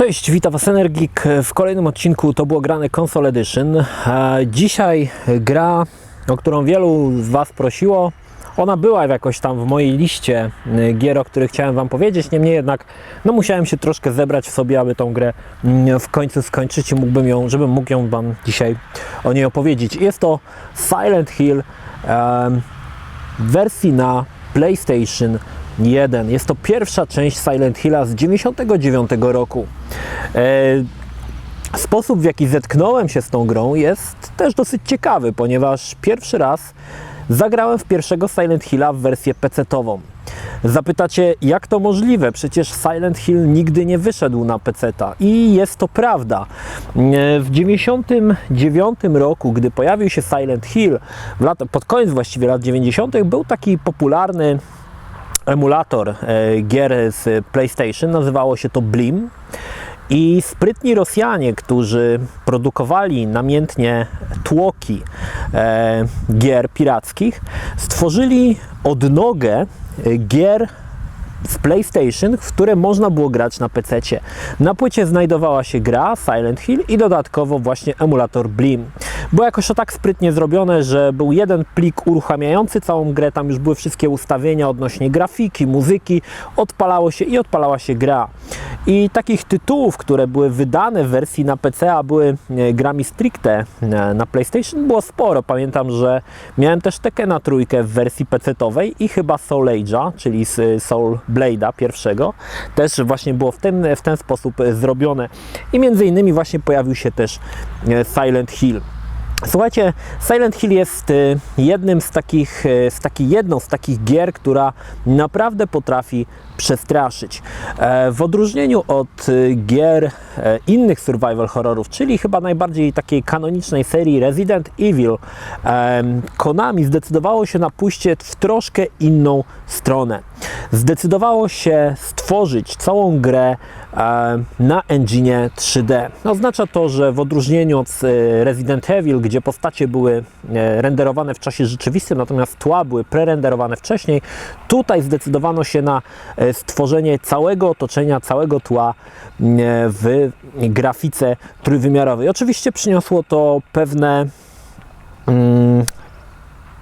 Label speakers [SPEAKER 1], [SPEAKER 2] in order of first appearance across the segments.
[SPEAKER 1] Cześć, witam Was Energik w kolejnym odcinku To było grane Console Edition. Dzisiaj gra, o którą wielu z Was prosiło. Ona była jakoś tam w mojej liście gier, o których chciałem Wam powiedzieć, niemniej jednak musiałem się troszkę zebrać w sobie, aby tą grę w końcu skończyć i żebym mógł ją Wam dzisiaj o niej opowiedzieć. Jest to Silent Hill w wersji na PlayStation 1. Jest to pierwsza część Silent Hilla z 1999 roku. Sposób, w jaki zetknąłem się z tą grą, jest też dosyć ciekawy, ponieważ pierwszy raz zagrałem w pierwszego Silent Hilla w wersję PC-tową. Zapytacie, jak to możliwe? Przecież Silent Hill nigdy nie wyszedł na PC-ta. I jest to prawda. W 1999 roku, gdy pojawił się Silent Hill, pod koniec właściwie lat 90., był taki popularny emulator gier z PlayStation, nazywało się to Blim. I sprytni Rosjanie, którzy produkowali namiętnie tłoki gier pirackich, stworzyli odnogę gier z PlayStation, w które można było grać na PC-cie. Na płycie znajdowała się gra Silent Hill i dodatkowo właśnie emulator Blim. Było jakoś to tak sprytnie zrobione, że był jeden plik uruchamiający całą grę, tam już były wszystkie ustawienia odnośnie grafiki, muzyki, odpalało się i odpalała się gra. I takich tytułów, które były wydane w wersji na PC, a były grami stricte na PlayStation, było sporo. Pamiętam, że miałem też Tekkena 3 w wersji PC-towej i chyba Soul Age'a, czyli Soul Blade'a pierwszego, też właśnie było w ten sposób zrobione. I między innymi właśnie pojawił się też Silent Hill. Słuchajcie, Silent Hill jest jedną z takich gier, która naprawdę potrafi przestraszyć. W odróżnieniu od gier innych survival horrorów, czyli chyba najbardziej takiej kanonicznej serii Resident Evil, Konami zdecydowało się na pójście w troszkę inną stronę. Zdecydowało się stworzyć całą grę na engine 3D. Oznacza to, że w odróżnieniu od Resident Evil, gdzie postacie były renderowane w czasie rzeczywistym, natomiast tła były prerenderowane wcześniej, tutaj zdecydowano się na stworzenie całego otoczenia, całego tła w grafice trójwymiarowej. Oczywiście przyniosło to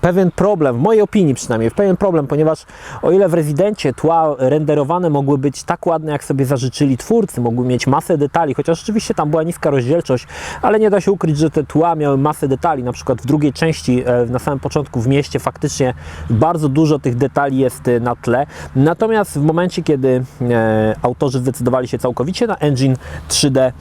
[SPEAKER 1] pewien problem, w mojej opinii przynajmniej, pewien problem, ponieważ o ile w Rezydencie tła renderowane mogły być tak ładne, jak sobie zażyczyli twórcy, mogły mieć masę detali, chociaż oczywiście tam była niska rozdzielczość, ale nie da się ukryć, że te tła miały masę detali. Na przykład w drugiej części, na samym początku w mieście, faktycznie bardzo dużo tych detali jest na tle. Natomiast w momencie, kiedy autorzy zdecydowali się całkowicie na engine 3D,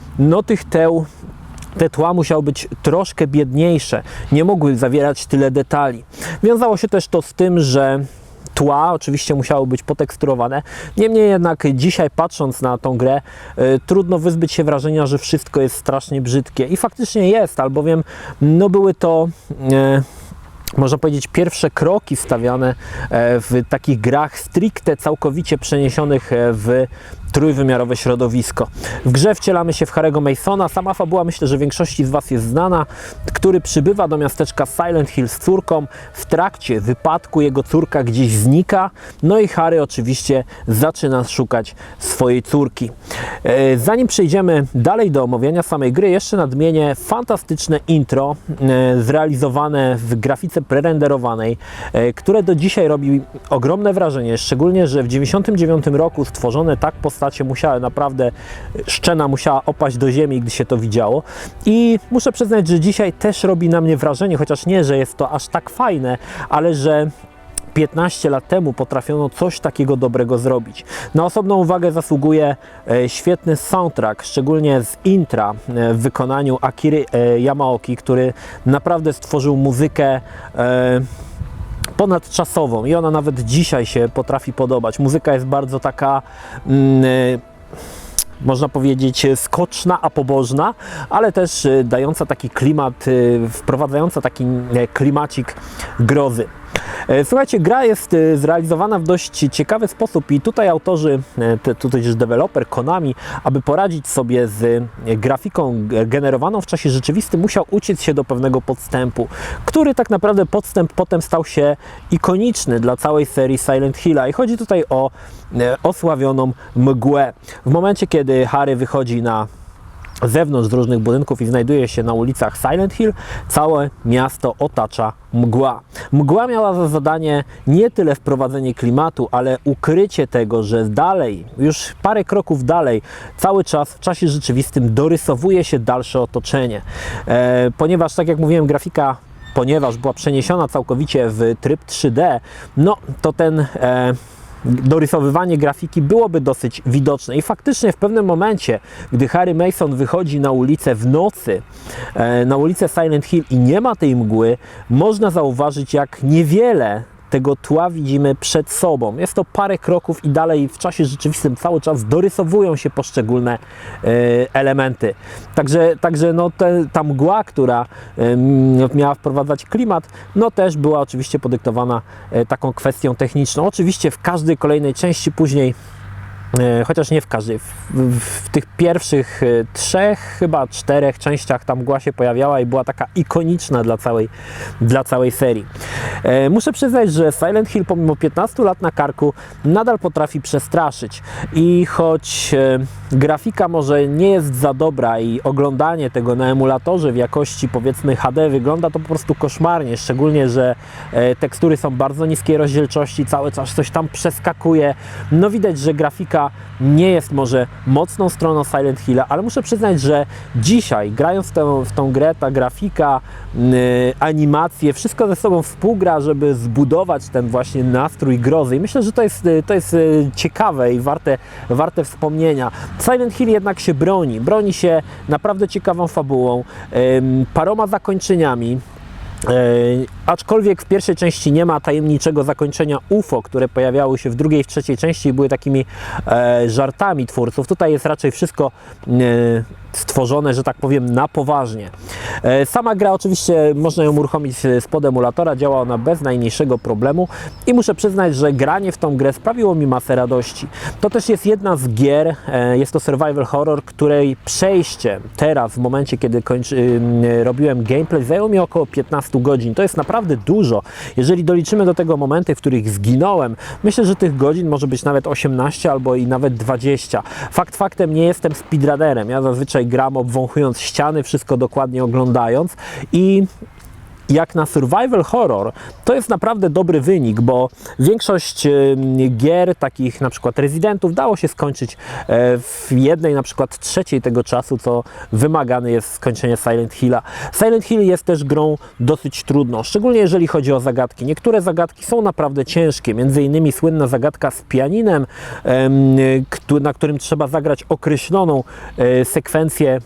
[SPEAKER 1] te tła musiały być troszkę biedniejsze, nie mogły zawierać tyle detali. Wiązało się też to z tym, że tła oczywiście musiały być poteksturowane. Niemniej jednak dzisiaj, patrząc na tą grę, trudno wyzbyć się wrażenia, że wszystko jest strasznie brzydkie. I faktycznie jest, albowiem były to można powiedzieć pierwsze kroki stawiane w takich grach stricte całkowicie przeniesionych w trójwymiarowe środowisko. W grze wcielamy się w Harry'ego Masona. Sama fabuła, myślę, że większości z Was jest znana, który przybywa do miasteczka Silent Hill z córką. W trakcie wypadku jego córka gdzieś znika, no i Harry oczywiście zaczyna szukać swojej córki. Zanim przejdziemy dalej do omawiania samej gry, jeszcze nadmienię fantastyczne intro zrealizowane w grafice prerenderowanej, które do dzisiaj robi ogromne wrażenie, szczególnie, że w 1999 roku stworzone tak postacie musiały naprawdę, szczena musiała opaść do ziemi, gdy się to widziało. I muszę przyznać, że dzisiaj też robi na mnie wrażenie, chociaż nie, że jest to aż tak fajne, ale że 15 lat temu potrafiono coś takiego dobrego zrobić. Na osobną uwagę zasługuje świetny soundtrack, szczególnie z intra w wykonaniu Akiry Yamaoki, który naprawdę stworzył muzykę ponadczasową i ona nawet dzisiaj się potrafi podobać. Muzyka jest bardzo taka można powiedzieć skoczna, a pobożna, ale też dająca taki klimat, wprowadzająca taki klimacik grozy. Słuchajcie, gra jest zrealizowana w dość ciekawy sposób i tutaj autorzy, tutaj też deweloper Konami, aby poradzić sobie z grafiką generowaną w czasie rzeczywistym, musiał uciec się do pewnego podstępu, który tak naprawdę podstęp potem stał się ikoniczny dla całej serii Silent Hilla i chodzi tutaj o osławioną mgłę. W momencie, kiedy Harry wychodzi na zewnątrz z różnych budynków i znajduje się na ulicach Silent Hill, całe miasto otacza mgła. Mgła miała za zadanie nie tyle wprowadzenie klimatu, ale ukrycie tego, że dalej, już parę kroków dalej, cały czas w czasie rzeczywistym dorysowuje się dalsze otoczenie. Ponieważ, tak jak mówiłem, grafika, ponieważ była przeniesiona całkowicie w tryb 3D, no to ten dorysowywanie grafiki byłoby dosyć widoczne i faktycznie w pewnym momencie, gdy Harry Mason wychodzi na ulicę w nocy, na ulicę Silent Hill i nie ma tej mgły, można zauważyć, jak niewiele tego tła widzimy przed sobą. Jest to parę kroków i dalej w czasie rzeczywistym cały czas dorysowują się poszczególne elementy. Także no ta mgła, która miała wprowadzać klimat, no też była oczywiście podyktowana taką kwestią techniczną. Oczywiście w każdej kolejnej części później, chociaż nie w każdej, w tych pierwszych 3, chyba 4 częściach ta mgła się pojawiała i była taka ikoniczna dla całej serii. Muszę przyznać, że Silent Hill pomimo 15 lat na karku nadal potrafi przestraszyć i choć grafika może nie jest za dobra i oglądanie tego na emulatorze w jakości powiedzmy HD wygląda to po prostu koszmarnie, szczególnie, że tekstury są bardzo niskiej rozdzielczości, cały czas coś tam przeskakuje, no widać, że grafika nie jest może mocną stroną Silent Hilla, ale muszę przyznać, że dzisiaj grając w tą grę, ta grafika, animacje, wszystko ze sobą współgra, żeby zbudować ten właśnie nastrój grozy i myślę, że to jest ciekawe i warte wspomnienia. Silent Hill jednak się broni się naprawdę ciekawą fabułą, paroma zakończeniami. Aczkolwiek w pierwszej części nie ma tajemniczego zakończenia UFO, które pojawiały się w drugiej i w trzeciej części i były takimi żartami twórców. Tutaj jest raczej wszystko stworzone, że tak powiem, na poważnie. Sama gra oczywiście można ją uruchomić spod emulatora, działa ona bez najmniejszego problemu i muszę przyznać, że granie w tą grę sprawiło mi masę radości. To też jest jedna z gier, jest to survival horror, której przejście teraz, w momencie kiedy robiłem gameplay, zajęło mi około 15 godzin. To jest naprawdę dużo. Jeżeli doliczymy do tego momenty, w których zginąłem, myślę, że tych godzin może być nawet 18 albo i nawet 20. Fakt faktem, nie jestem speedrunnerem. Ja zazwyczaj gram obwąchując ściany, wszystko dokładnie oglądając i jak na survival horror to jest naprawdę dobry wynik, bo większość gier, takich na przykład Residentów, dało się skończyć w jednej na przykład trzeciej tego czasu, co wymagane jest skończenie Silent Hilla. Silent Hill jest też grą dosyć trudną, szczególnie jeżeli chodzi o zagadki. Niektóre zagadki są naprawdę ciężkie, między innymi słynna zagadka z pianinem, na którym trzeba zagrać określoną sekwencję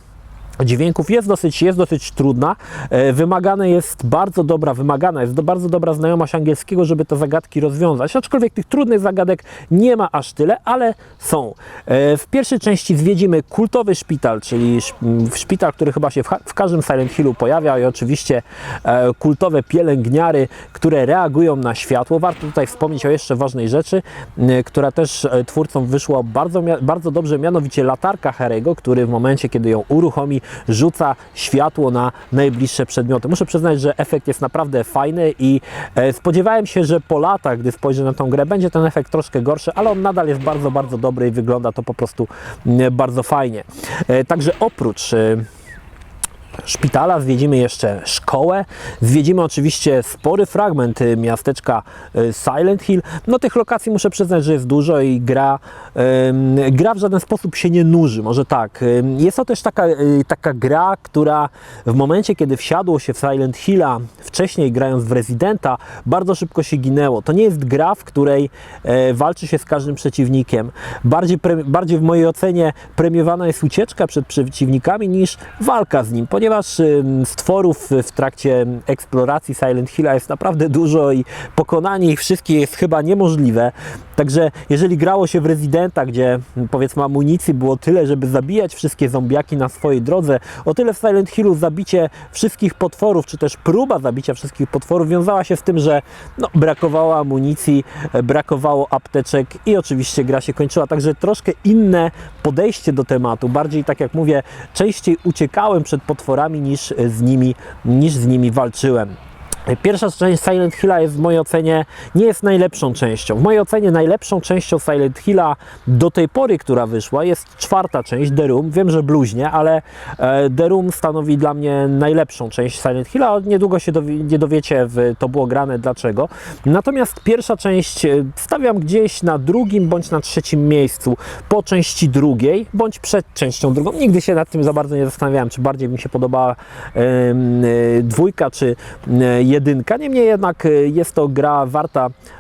[SPEAKER 1] dźwięków, jest dosyć trudna. Wymagana jest bardzo dobra znajomość angielskiego, żeby te zagadki rozwiązać. Aczkolwiek tych trudnych zagadek nie ma aż tyle, ale są. W pierwszej części zwiedzimy kultowy szpital, czyli szpital, który chyba się w każdym Silent Hillu pojawia i oczywiście kultowe pielęgniary, które reagują na światło. Warto tutaj wspomnieć o jeszcze ważnej rzeczy, która też twórcom wyszła bardzo dobrze, mianowicie latarka Harry'ego, który w momencie, kiedy ją uruchomi, rzuca światło na najbliższe przedmioty. Muszę przyznać, że efekt jest naprawdę fajny i spodziewałem się, że po latach, gdy spojrzę na tą grę, będzie ten efekt troszkę gorszy, ale on nadal jest bardzo dobry i wygląda to po prostu bardzo fajnie. Także oprócz szpitala zwiedzimy jeszcze szkołę, zwiedzimy oczywiście spory fragment miasteczka Silent Hill. No tych lokacji muszę przyznać, że jest dużo i gra w żaden sposób się nie nuży, może tak. Jest to też taka gra, która w momencie, kiedy wsiadło się w Silent Hilla, wcześniej grając w Residenta, bardzo szybko się ginęło. To nie jest gra, w której walczy się z każdym przeciwnikiem. Bardziej w mojej ocenie premiowana jest ucieczka przed przeciwnikami niż walka z nim, ponieważ ponieważ stworów w trakcie eksploracji Silent Hilla jest naprawdę dużo i pokonanie ich wszystkich jest chyba niemożliwe. Także jeżeli grało się w Residenta, gdzie powiedzmy amunicji było tyle, żeby zabijać wszystkie zombiaki na swojej drodze, o tyle w Silent Hillu zabicie wszystkich potworów, czy też próba zabicia wszystkich potworów wiązała się z tym, że brakowało amunicji, brakowało apteczek i oczywiście gra się kończyła. Także troszkę inne podejście do tematu. Bardziej, tak jak mówię, częściej uciekałem przed potworami niż z nimi walczyłem. Pierwsza część Silent Hilla jest w mojej ocenie, nie jest najlepszą częścią. W mojej ocenie najlepszą częścią Silent Hilla do tej pory, która wyszła, jest czwarta część, The Room. Wiem, że bluźnie, ale The Room stanowi dla mnie najlepszą część Silent Hilla. Niedługo się dowiecie, to było grane, dlaczego. Natomiast pierwsza część stawiam gdzieś na drugim bądź na trzecim miejscu po części drugiej, bądź przed częścią drugą. Nigdy się nad tym za bardzo nie zastanawiałem, czy bardziej mi się podobała dwójka, czy jedynka. Niemniej jednak jest to gra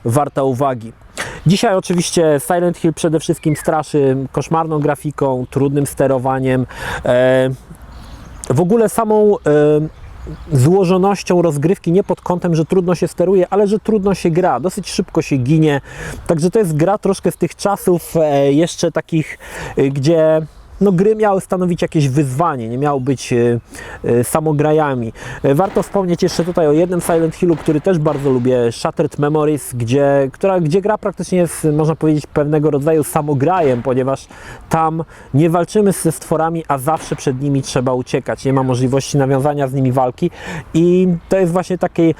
[SPEAKER 1] warta uwagi. Dzisiaj oczywiście Silent Hill przede wszystkim straszy koszmarną grafiką, trudnym sterowaniem, w ogóle samą złożonością rozgrywki, nie pod kątem, że trudno się steruje, ale że trudno się gra, dosyć szybko się ginie. Także to jest gra troszkę z tych czasów jeszcze takich, gdzie gry miały stanowić jakieś wyzwanie, nie miały być samograjami. Warto wspomnieć jeszcze tutaj o jednym Silent Hillu, który też bardzo lubię, Shattered Memories, gdzie gra praktycznie jest, można powiedzieć, pewnego rodzaju samograjem, ponieważ tam nie walczymy ze stworami, a zawsze przed nimi trzeba uciekać. Nie ma możliwości nawiązania z nimi walki i to jest właśnie takie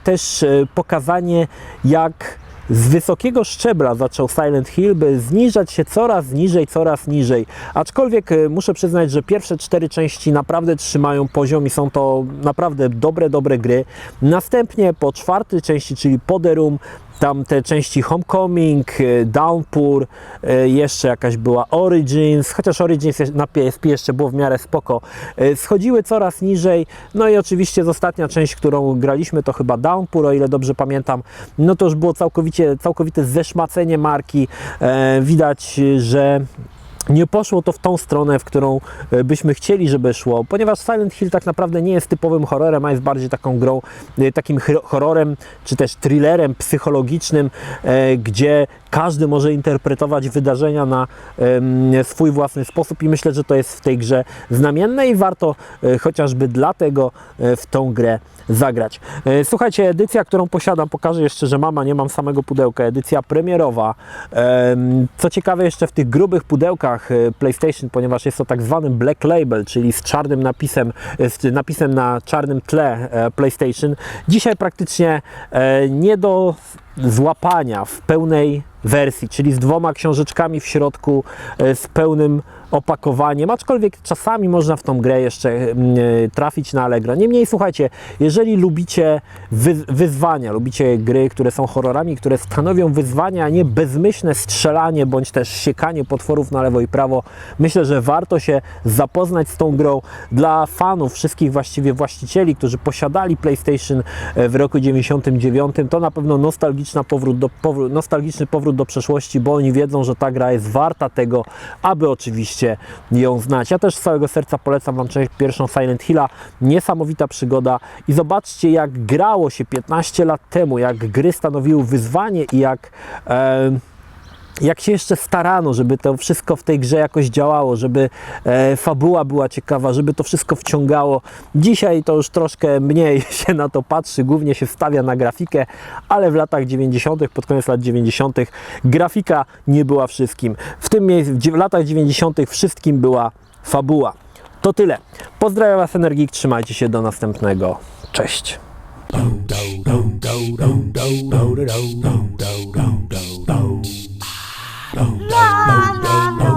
[SPEAKER 1] też pokazanie, jak z wysokiego szczebla zaczął Silent Hill, by zniżać się coraz niżej. Aczkolwiek muszę przyznać, że pierwsze 4 części naprawdę trzymają poziom i są to naprawdę dobre gry. Następnie po 4 części, czyli po The Room, tam te części Homecoming, Downpour, jeszcze jakaś była Origins, chociaż Origins na PSP jeszcze było w miarę spoko, schodziły coraz niżej. No i oczywiście ostatnia część, którą graliśmy, to chyba Downpour, o ile dobrze pamiętam, no to już było całkowite zeszmacenie marki. Widać, że nie poszło to w tą stronę, w którą byśmy chcieli, żeby szło, ponieważ Silent Hill tak naprawdę nie jest typowym horrorem, a jest bardziej taką grą, takim horrorem, czy też thrillerem psychologicznym, gdzie każdy może interpretować wydarzenia na swój własny sposób i myślę, że to jest w tej grze znamienne i warto chociażby dlatego w tą grę zagrać. Słuchajcie, edycja, którą posiadam, pokażę jeszcze, że nie mam samego pudełka, edycja premierowa. Co ciekawe, jeszcze w tych grubych pudełkach PlayStation, ponieważ jest to tak zwany Black Label, czyli z czarnym napisem na czarnym tle PlayStation. Dzisiaj praktycznie nie do złapania w pełnej wersji, czyli z 2 książeczkami w środku, z pełnym opakowaniem, aczkolwiek czasami można w tą grę jeszcze trafić na Allegro. Niemniej słuchajcie, jeżeli lubicie wyzwania, lubicie gry, które są horrorami, które stanowią wyzwania, a nie bezmyślne strzelanie, bądź też siekanie potworów na lewo i prawo, myślę, że warto się zapoznać z tą grą. Dla fanów, wszystkich właściwie właścicieli, którzy posiadali PlayStation w roku 99, to na pewno nostalgiczny powrót do przeszłości, bo oni wiedzą, że ta gra jest warta tego, aby oczywiście ją znać. Ja też z całego serca polecam Wam pierwszą Silent Hilla. Niesamowita przygoda i zobaczcie, jak grało się 15 lat temu, jak gry stanowiły wyzwanie i jak się jeszcze starano, żeby to wszystko w tej grze jakoś działało, żeby fabuła była ciekawa, żeby to wszystko wciągało. Dzisiaj to już troszkę mniej się na to patrzy, głównie się stawia na grafikę, ale w latach 90., pod koniec lat 90. grafika nie była wszystkim. W latach 90. wszystkim była fabuła. To tyle. Pozdrawiam Was, Energik, trzymajcie się, do następnego. Cześć.
[SPEAKER 2] La la la